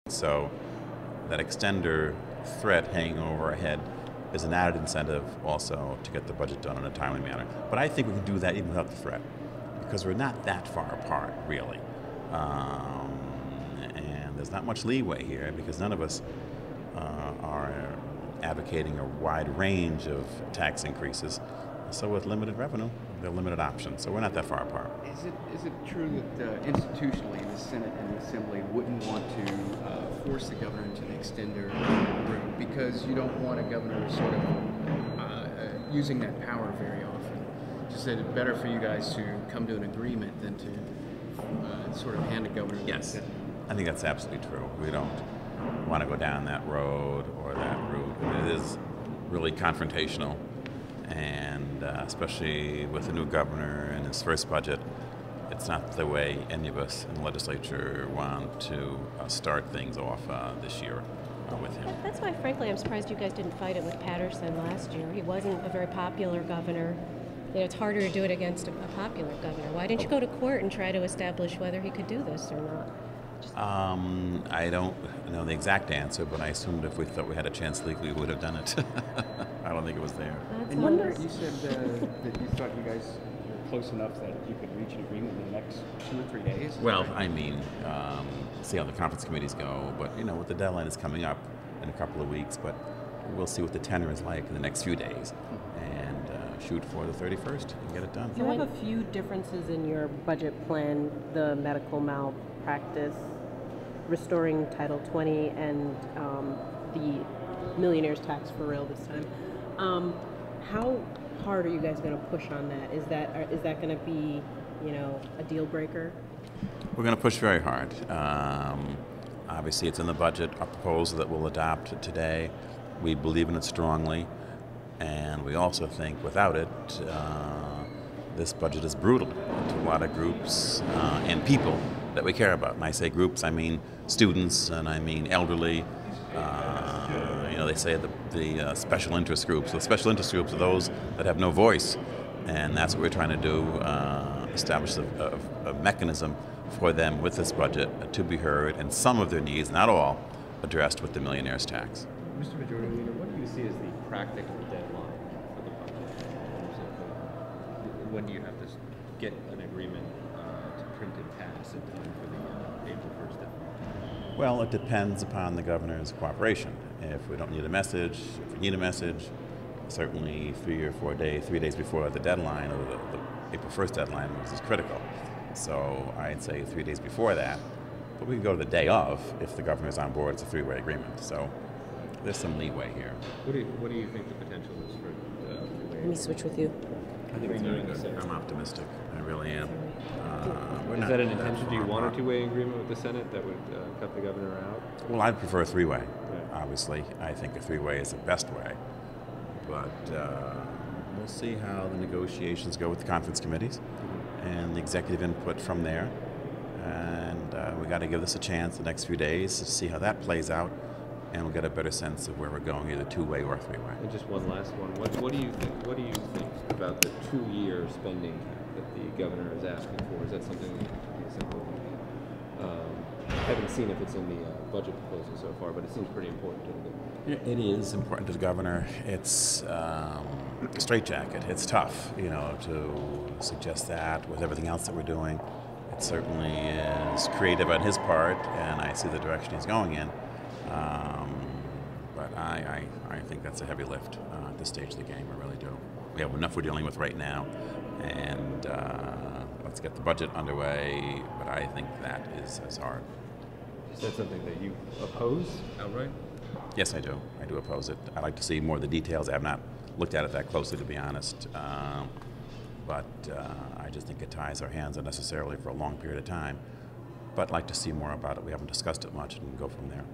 So that extender threat hanging over our head is an added incentive also to get the budget done in a timely manner. But I think we can do that even without the threat, because we're not that far apart, really. And there's not much leeway here, because none of us are advocating a wide range of tax increases. So with limited revenue, there are limited options. So we're not that far apart. Is it true that institutionally the Senate and the Assembly wouldn't want to force the governor into the extender route because you don't want a governor sort of using that power very often? Just that it's better for you guys to come to an agreement than to sort of hand a governor. Yes, I think that's absolutely true. We don't want to go down that road or that route. It is really confrontational, and especially with the new governor and his first budget, it's not the way any of us in the legislature want to start things off this year with him. That's why, frankly, I'm surprised you guys didn't fight it with Patterson last year. He wasn't a very popular governor. You know, it's harder to do it against a popular governor. Why didn't you go to court and try to establish whether he could do this or not? I don't know the exact answer, but I assumed if we thought we had a chance legally, we would have done it. I don't think it was there. And you said that you thought you guys were close enough that you could reach an agreement in the next 2 or 3 days? Well, I mean, see how the conference committees go, but you know, with the deadline is coming up in a couple of weeks, but we'll see what the tenor is like in the next few days, and shoot for the 31st and get it done. You have a few differences in your budget plan: the medical malpractice, restoring Title 20, and the millionaire's tax for real this time. How hard are you guys going to push on that? Is that going to be, you know, a deal breaker? We're going to push very hard. Obviously, it's in the budget, a proposal that we'll adopt today. We believe in it strongly, and we also think without it, this budget is brutal to a lot of groups and people that we care about. And I say groups, I mean students, and I mean elderly. You know, they say the special interest groups. The special interest groups are those that have no voice, and that's what we're trying to do, establish a mechanism for them with this budget to be heard, and some of their needs, not all, addressed with the millionaire's tax. Mr. Majority Leader, what do you see as the practical deadline for the budget? When do you have to get an agreement to print and pass in time for the April 1st deadline? Well, it depends upon the governor's cooperation. If we don't need a message, if we need a message, certainly 3 or 4 days, 3 days before the deadline, or the April 1st deadline, which is critical. So I'd say 3 days before that, but we can go to the day of if the governor's on board. It's a three-way agreement. So there's some leeway here. What do you think the potential is for Let me switch with you. I think it's very good. I'm optimistic. I really am. Is that an intention? Do you want a two-way agreement with the Senate that would cut the governor out? Well, I'd prefer a three-way. Yeah. Obviously, I think a three-way is the best way. But we'll see how the negotiations go with the conference committees and the executive input from there. And we got to give this a chance the next few days to see how that plays out, and we'll get a better sense of where we're going, either two-way or three-way. And just one last one. What do you think? What do you think about the 2-year spending cap that the governor is asking for? Is that something that you simply haven't seen if it's in the budget proposal so far, but it seems pretty important to the governor. It is important to the governor. It's a straitjacket. It's tough, you know, to suggest that with everything else that we're doing. It certainly is creative on his part, and I see the direction he's going in. But I think that's a heavy lift at this stage of the game. I really do. We have enough we're dealing with right now, and let's get the budget underway. But I think that is hard. Is that something that you oppose outright? Yes, I do. I do oppose it. I'd like to see more of the details. I have not looked at it that closely, to be honest. But I just think it ties our hands unnecessarily for a long period of time. But I'd like to see more about it. We haven't discussed it much, and go from there.